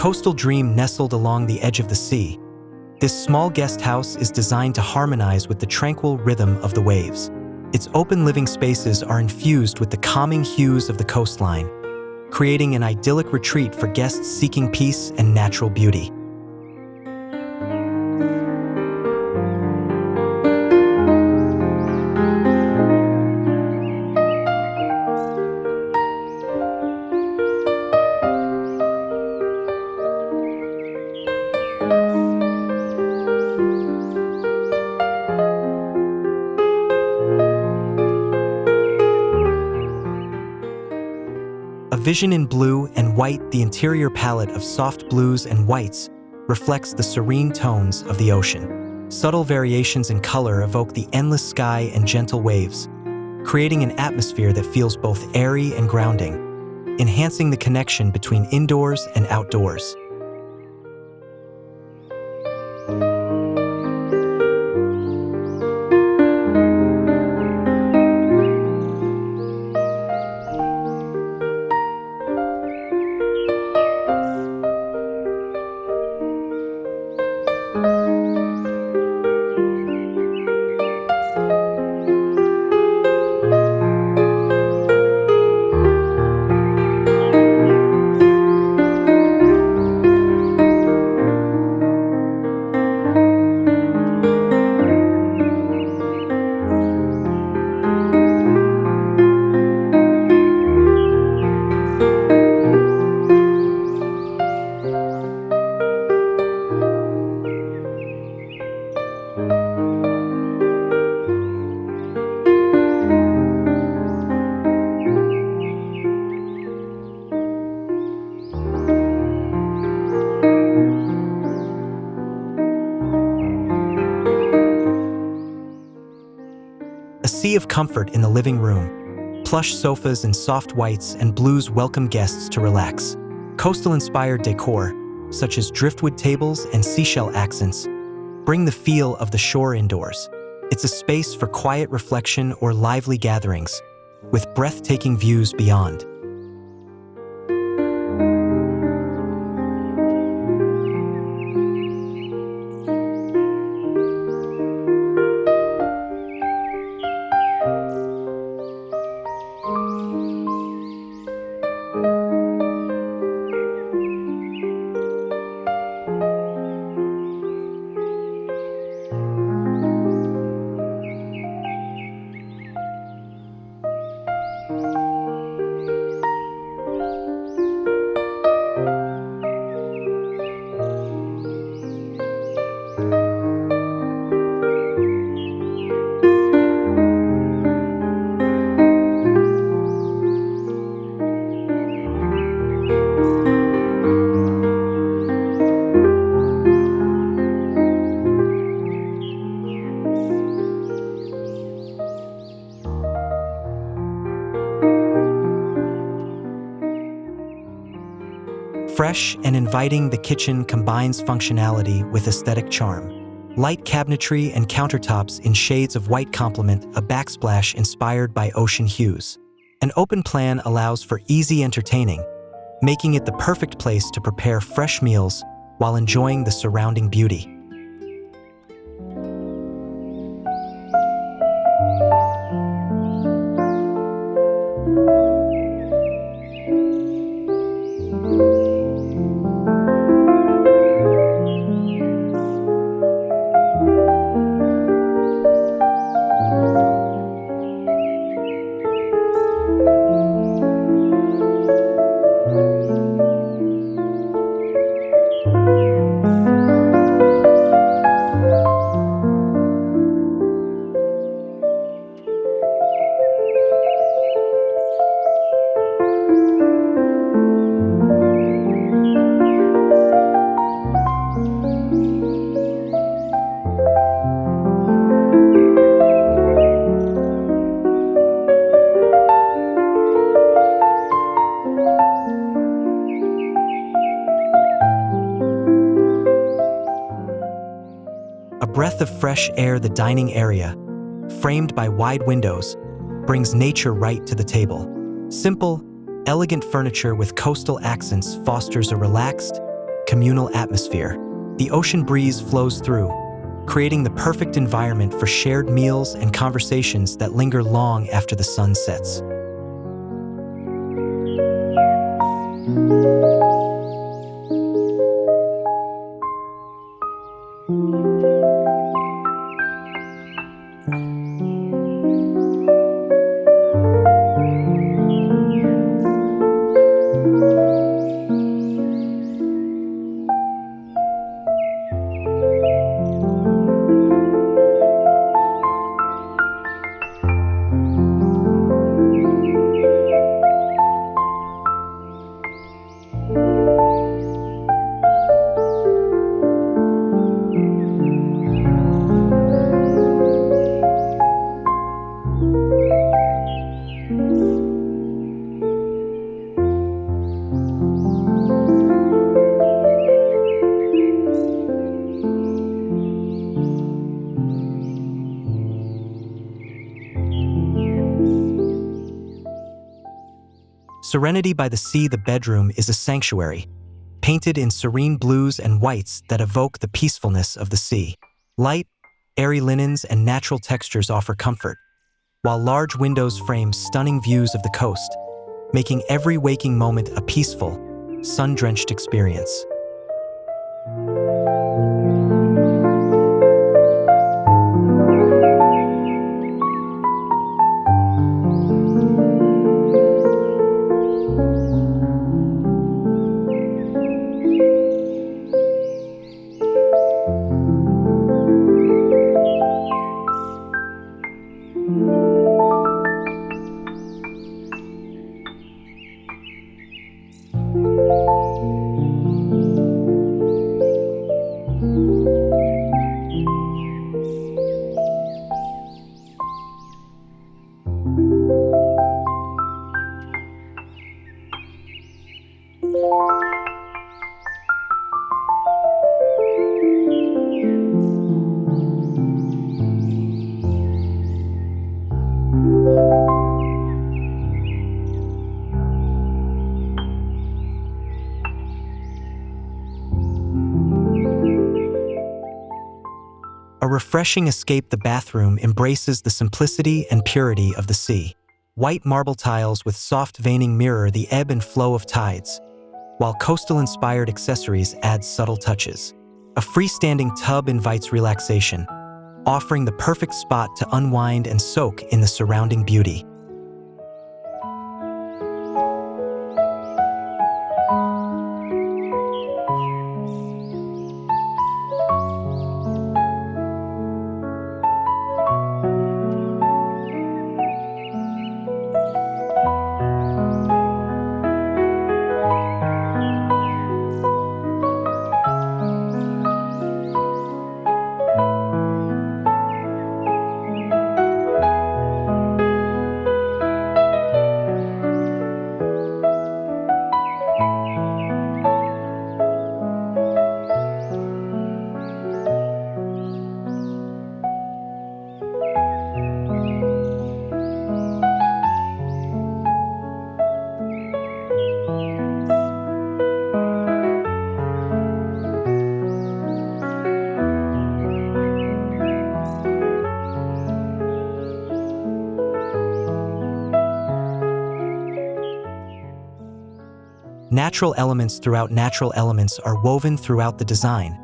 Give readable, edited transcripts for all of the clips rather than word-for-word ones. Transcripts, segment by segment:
coastal dream nestled along the edge of the sea. This small guest house is designed to harmonize with the tranquil rhythm of the waves. Its open living spaces are infused with the calming hues of the coastline, creating an idyllic retreat for guests seeking peace and natural beauty. A vision in blue and white, the interior palette of soft blues and whites reflects the serene tones of the ocean. Subtle variations in color evoke the endless sky and gentle waves, creating an atmosphere that feels both airy and grounding, enhancing the connection between indoors and outdoors. A sea of comfort in the living room. Plush sofas and soft whites and blues welcome guests to relax. Coastal-inspired decor, such as driftwood tables and seashell accents, bring the feel of the shore indoors. It's a space for quiet reflection or lively gatherings, with breathtaking views beyond. Fresh and inviting, the kitchen combines functionality with aesthetic charm. Light cabinetry and countertops in shades of white complement a backsplash inspired by ocean hues. An open plan allows for easy entertaining, making it the perfect place to prepare fresh meals while enjoying the surrounding beauty. A breath of fresh air, the dining area, framed by wide windows, brings nature right to the table. Simple, elegant furniture with coastal accents fosters a relaxed, communal atmosphere. The ocean breeze flows through, creating the perfect environment for shared meals and conversations that linger long after the sun sets. Serenity by the Sea, the bedroom, is a sanctuary, painted in serene blues and whites that evoke the peacefulness of the sea. Light, airy linens and natural textures offer comfort, while large windows frame stunning views of the coast, making every waking moment a peaceful, sun-drenched experience. A refreshing escape, the bathroom embraces the simplicity and purity of the sea. White marble tiles with soft veining mirror the ebb and flow of tides, while coastal-inspired accessories add subtle touches. A freestanding tub invites relaxation, offering the perfect spot to unwind and soak in the surrounding beauty. Natural elements are woven throughout the design,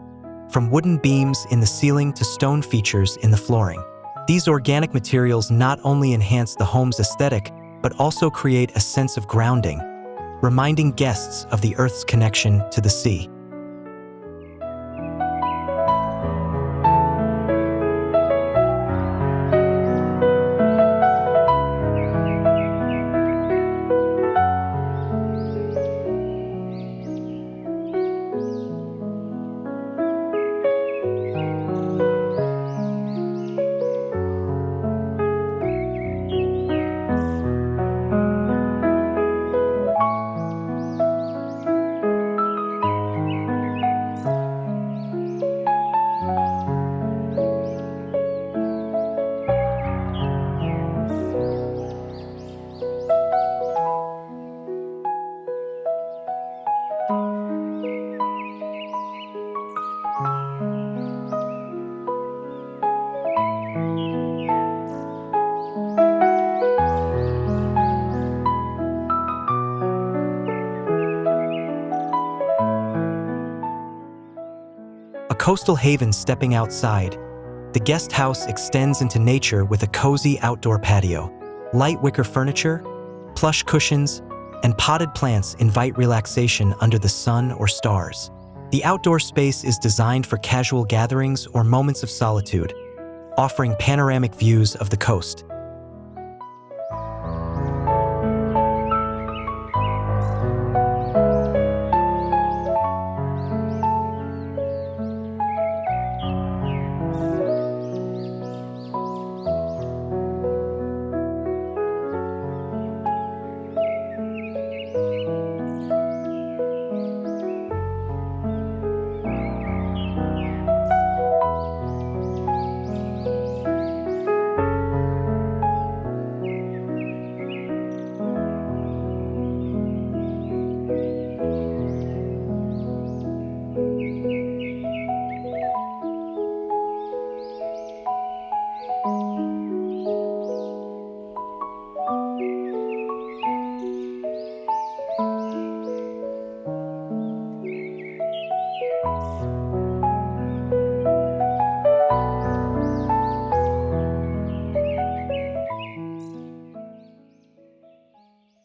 from wooden beams in the ceiling to stone features in the flooring. These organic materials not only enhance the home's aesthetic, but also create a sense of grounding, reminding guests of the Earth's connection to the sea. coastal haven stepping outside, the guest house extends into nature with a cozy outdoor patio. Light wicker furniture, plush cushions, and potted plants invite relaxation under the sun or stars. The outdoor space is designed for casual gatherings or moments of solitude, offering panoramic views of the coast.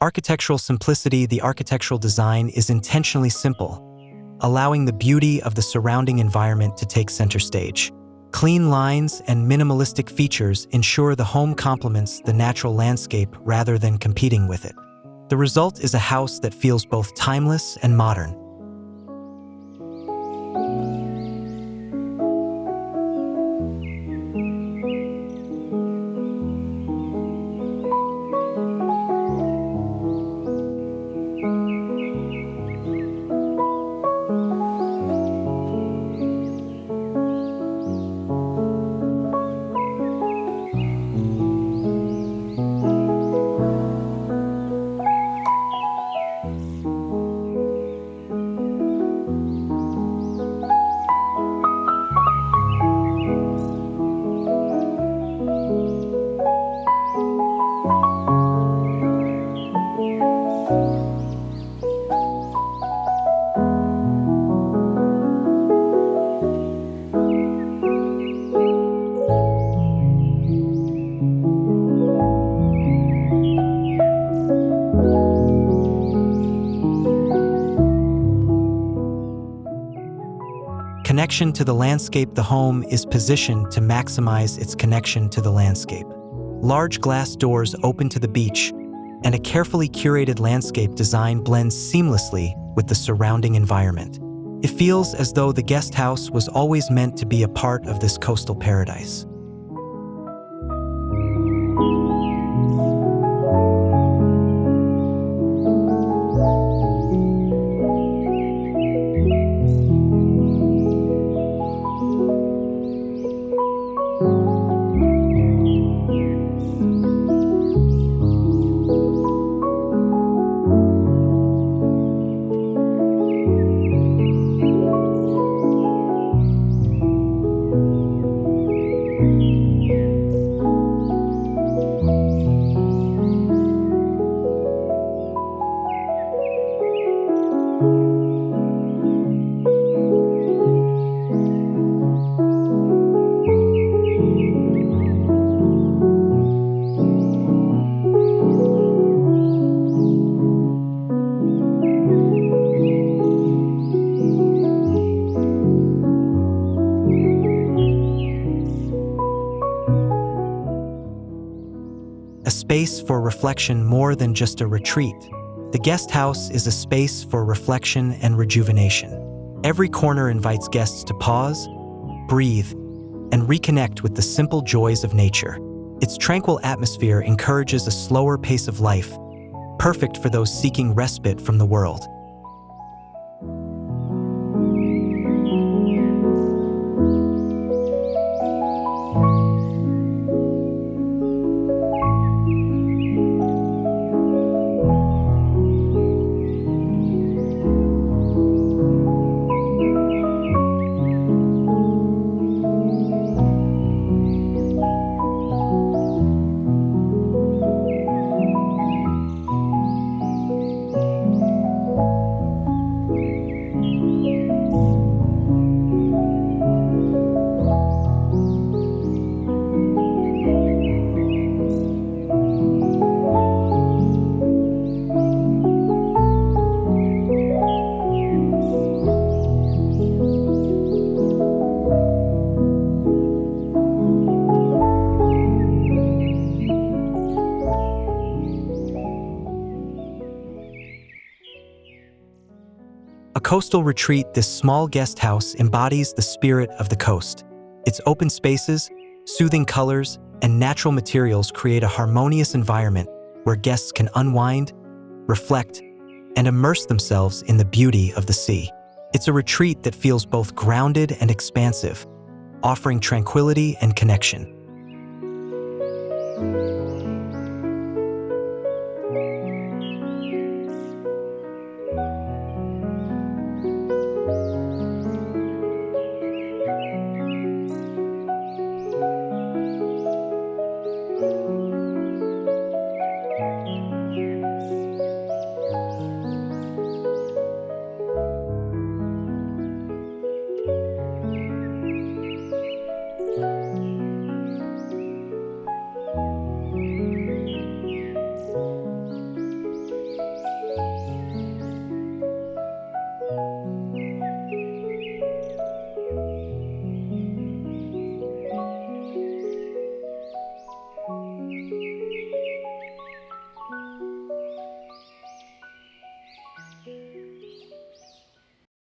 Architectural simplicity. The architectural design is intentionally simple, allowing the beauty of the surrounding environment to take center stage. Clean lines and minimalistic features ensure the home complements the natural landscape rather than competing with it. The result is a house that feels both timeless and modern. Connection to the landscape. The home is positioned to maximize its connection to the landscape. Large glass doors open to the beach, and a carefully curated landscape design blends seamlessly with the surrounding environment. It feels as though the guest house was always meant to be a part of this coastal paradise. A space for reflection. More than just a retreat, the guest house is a space for reflection and rejuvenation. Every corner invites guests to pause, breathe, and reconnect with the simple joys of nature. Its tranquil atmosphere encourages a slower pace of life, perfect for those seeking respite from the world. A coastal retreat, this small guest house embodies the spirit of the coast. Its open spaces, soothing colors, and natural materials create a harmonious environment where guests can unwind, reflect, and immerse themselves in the beauty of the sea. It's a retreat that feels both grounded and expansive, offering tranquility and connection.